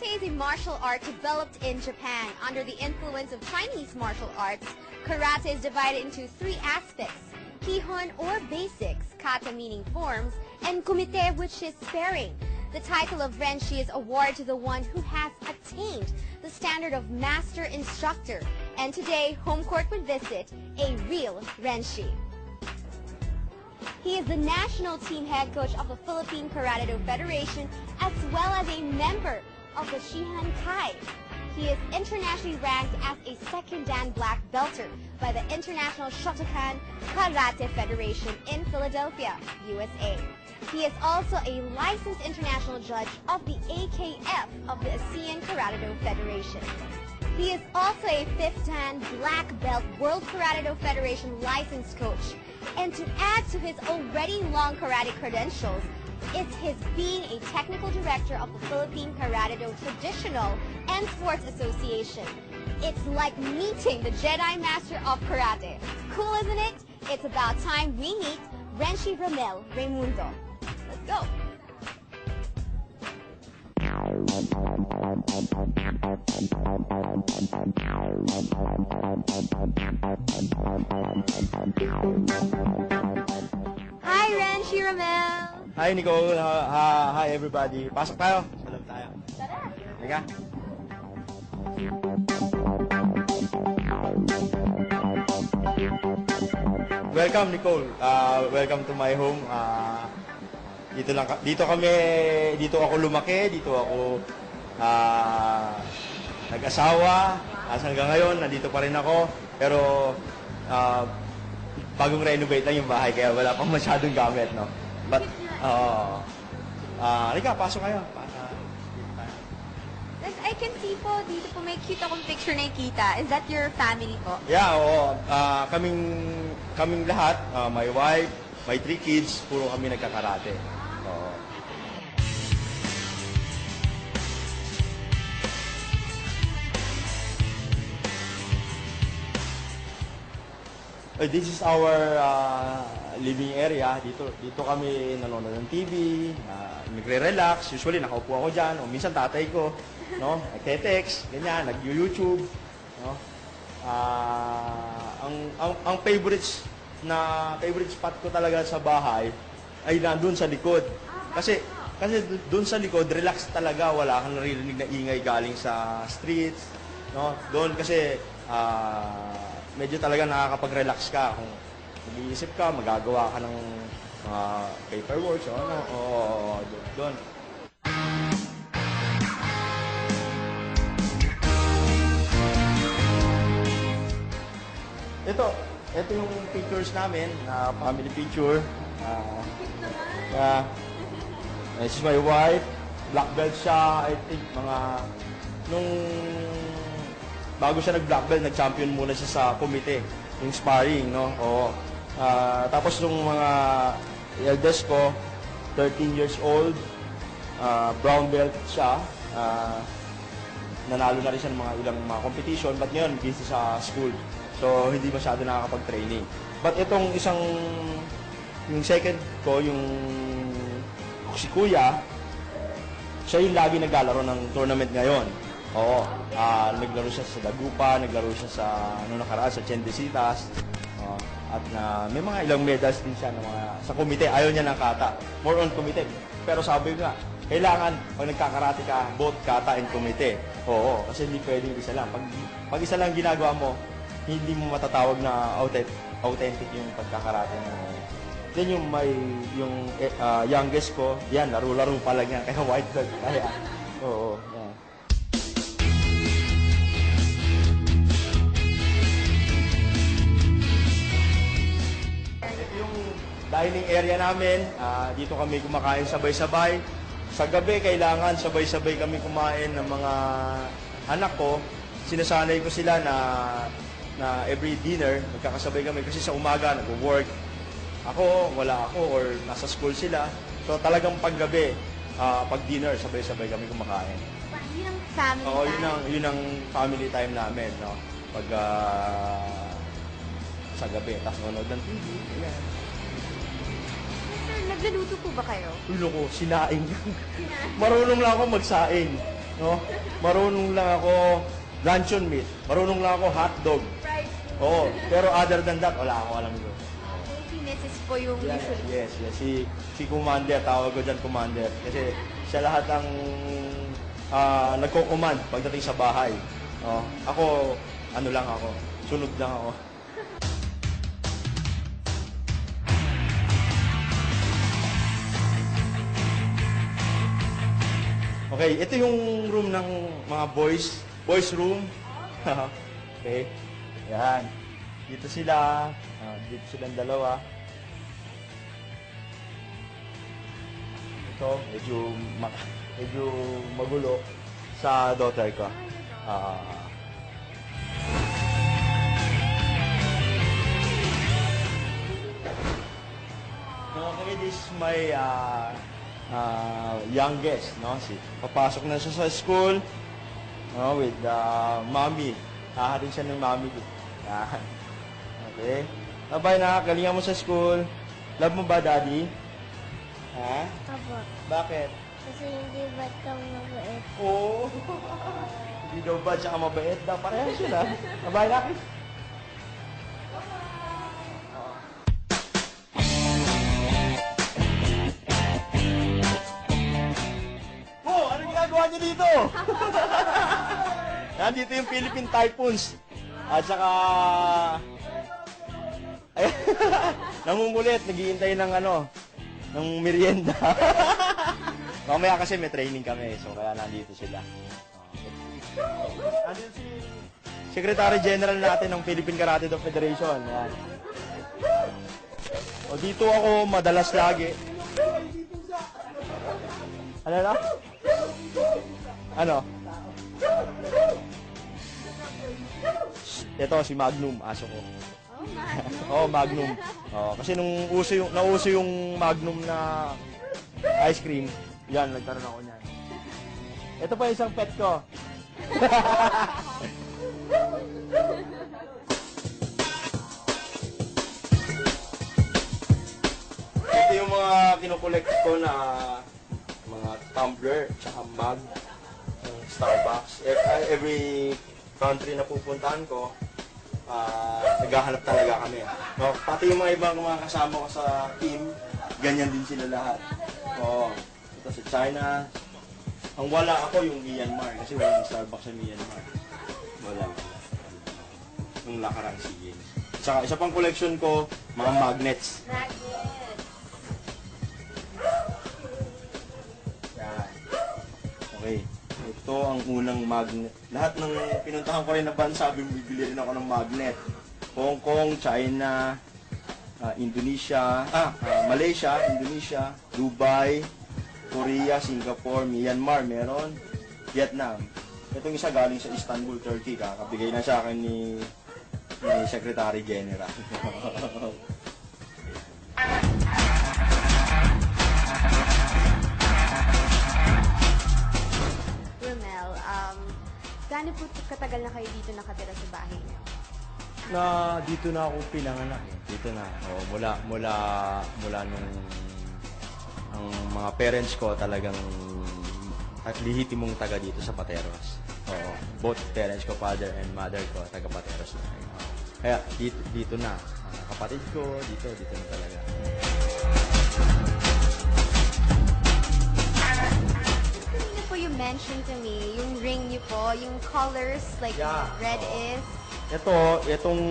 Karate is a martial art developed in Japan. Under the influence of Chinese martial arts, karate is divided into three aspects: Kihon or basics, kata meaning forms, and kumite, which is sparring. The title of Renshi is awarded to the one who has attained the standard of master instructor. And today, Home Court would visit a real Renshi. He is the national team head coach of the Philippine Karate-Do Federation, as well as a member of the Shihan Kai. He is internationally ranked as a second Dan black belter by the International Shotokan Karate Federation in Philadelphia, USA. He is also a licensed international judge of the AKF of the ASEAN Karate-Do Federation. He is also a fifth Dan black belt World Karate-Do Federation licensed coach. And to add to his already long karate credentials, it's his being a technical director of the Philippine Karate-Do Traditional and Sports Association. It's like meeting the Jedi Master of Karate. Cool, isn't it? It's about time we meet Renshi Romel Raimundo. Let's go. Hi, Renshi Romel. Hi, Nicole. Hi, everybody. Pasok tayo. Salam tayo. Tara. Halika. Welcome, Nicole. Welcome to my home. Dito ako lumaki, dito ako nag-asawa. Hanggang ngayon, nandito pa rin ako. Pero bagong renovate lang yung bahay, kaya wala pang masyadong gamit, no? But, halika, pasok kayo. I can see po, dito po may cute akong picture na ikita. Is that your family po? Yeah, oo. Kaming lahat, my wife, my 3 kids, puro kami nagkakarate. Oo. This is our living area. Dito kami nanonood ng TV, nagre-relax. Usually nakaupo ako dyan, o minsan tatay ko, no? Nagte-text, ganyan, nag-YouTube, no? Ang favorite spot ko talaga sa bahay ay nandun sa likod. Kasi doon sa likod, relax talaga, wala kang naririnig na ingay galing sa streets, no? Doon kasi medyo talaga nakakapag-relax ka. Kung mag-iisip ka, magagawa ka ng paperwork, o ano, doon. Ito yung pictures namin, family picture. This is my wife. Black belt siya, I think, bago siya nag-black belt, nag-champion muna siya sa komite, yung sparring, no? Oo. Tapos yung mga eldest ko, 13 years old, brown belt siya. Nanalo na rin siya ng ilang competition, but ngayon, busy sa school. So, hindi masyado nakakapag-training. But itong yung second ko, si Kuya, siya yung lagi naglalaro ng tournament ngayon. Oo. Naglaro siya sa Dagupa, naglaro siya sa nakaraan sa Chendesitas. At may mga ilang medals din siya sa komite. Ayaw niya ng kata. More on komite. Pero sabi ko nga, kailangan pag nagkakarate ka, both kata and komite. Oo. Kasi hindi pwedeng isa lang. Pag isa lang ginagawa mo, hindi mo matatawag na authentic yung pagkakarate mo. Then yung youngest ko, yan, laro-laro pa lang yan. Kaya white belt. Kaya, oo. Yan. Dining area namin, dito kami kumakain sabay-sabay. Sa gabi, kailangan sabay-sabay kami kumain ng mga anak ko. Sinasanay ko sila na every dinner, magkakasabay kami kasi sa umaga, nag-work. Wala ako, or nasa school sila. So talagang paggabi, pag-dinner, sabay-sabay kami kumakain. Yun ang family time? Yun ang family time namin, no? Pag sa gabi, tapos manood ng TV, yan. Sir, nagluluto po ba kayo? Ulo ko, sinaing. Marunong lang ako magsaing. No? Marunong lang ako luncheon meat. Marunong lang ako hotdog. Right. Oo. Pero other than that, wala ako alam yun. Si Mrs. po yung usually. Yes. Si Commander, tawag ko dyan Commander. Kasi siya lahat ang nagko-command pagdating sa bahay. Ako, ano lang ako, sunod lang ako. Okay, ito yung room ng mga boys room. Okay, yan. Dito sila, dito silang dalawa. Ito, medyo magulo sa daughter ko. Okay, this is my youngest, no? Papasok na siya sa school, no, with mommy. Haharin siya ng mommy. Yan. Okay. Bye na, galingan mo sa school. Love mo ba, daddy? Ha? Apo. Bakit? Kasi hindi ba't kang mabait? Oo. Hindi daw ba siya mabait? Parehas sila. Bye na. Oh, ano ginagawa niyo dito? Nandito yung Philippine Typhoons. At saka... Ay, nangungulit, naghihintay ng ng merienda. Mamaya kasi may training kami, so kaya nandito sila. Nandito si Secretary General natin ng Philippine Karate Do Federation. Yan. O dito ako madalas lagi. Ano na? Ano? Ito si Magnum, aso ko. Oh, Magnum. Kasi nung nauso yung Magnum na ice cream, yan, nagkaroon ako niyan. Ito pa isang pet ko. Ito yung mga kinokollect ko na mga tumbler, tsaka mug, ng Starbucks. Every country na pupuntahan ko, naghahanap talaga kami. No, pati yung mga ibang mga kasama ko sa team, ganyan din sila lahat. Ito sa China. Ang wala ako yung Myanmar kasi walang Starbucks sa Myanmar. Wala. Nung nakarang SEA Games. Saka isa pang collection ko, mga magnets. Yan. Okay. Ito ang unang magnet. Lahat ng pinuntahan ko rin na bansa, bibili rin ako ng magnet. Hong Kong, China, Indonesia, Malaysia, Indonesia, Dubai, Korea, Singapore, Myanmar, meron, Vietnam. Itong isa galing sa Istanbul, Turkey. Kakabigay na sa akin ni Secretary General. Romel, gaano po katagal na kayo dito nakatira sa bahay niyo? Dito na ako pinanganak. Dito na. Mula nung ang mga parents ko talagang at lihitimong taga dito sa Pateros. Both parents ko, father and mother ko, taga Pateros na. Kaya dito na. Kapatid ko, dito na talaga. Kanina po you mentioned to me, yung ring niyo po, yung colors, like red is... Itong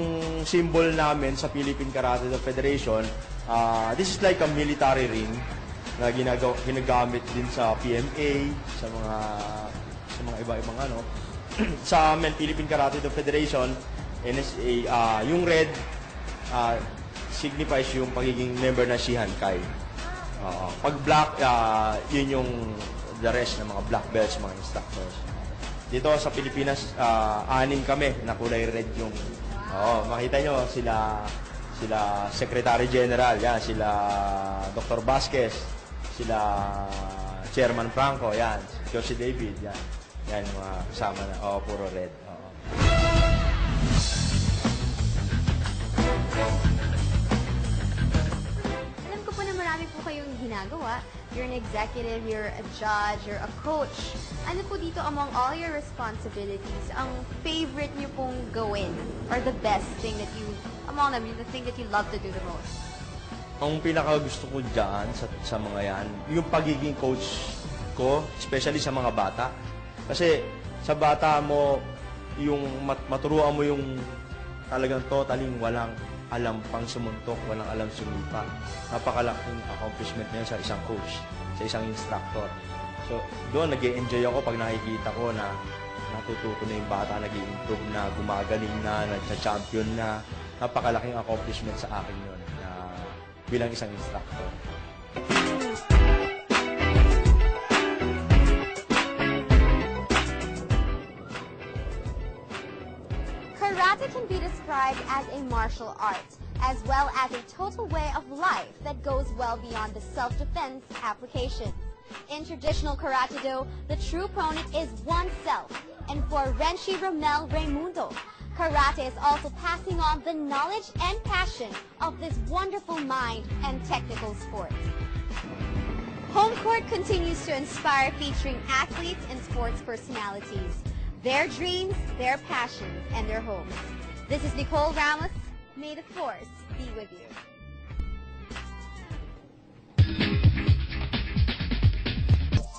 symbol namin sa Philippine Karate Do Federation, this is like a military ring na ginagamit din sa PMA, sa mga iba-ibang sa amin, Philippine Karate Do Federation, NSA, yung red signifies yung pagiging member ng Shihan Kai. Pag black, yun yung the rest ng mga black belts, mga instructors. Dito sa Pilipinas, 6 kami na kulay red yung... makita nyo, sila Secretary General, yan, sila Dr. Vasquez, sila Chairman Franco, yan, Josie David, yan. Yan, mga kasama na, puro red. Alam ko po na marami po kayong ginagawa. You're an executive, you're a judge, you're a coach. Ano po dito among all your responsibilities, ang favorite niyo pong gawin? Or the best thing that you, among them, the thing that you love to do the most? Ang pinaka gusto ko dyan sa mga yan, yung pagiging coach ko, especially sa mga bata. Kasi sa bata mo, yung maturuan mo yung talagang totaling walang alam pang sumuntok, walang alam sumipa. Napakalaking accomplishment niya sa isang coach, sa isang instructor. So, doon nag-e-enjoy ako pag nakikita ko na natututo na yung bata, nag-i-improve na, gumagaling na, nag-champion na. Napakalaking accomplishment sa akin yun na bilang isang instructor. Karate can be described as a martial art, as well as a total way of life that goes well beyond the self-defense application. In traditional Karate-do, the true opponent is oneself, and for Renshi Romel Raimundo, Karate is also passing on the knowledge and passion of this wonderful mind and technical sport. Home Court continues to inspire, featuring athletes and sports personalities, their dreams, their passions, and their homes. This is Nicole Ramos. May the force be with you.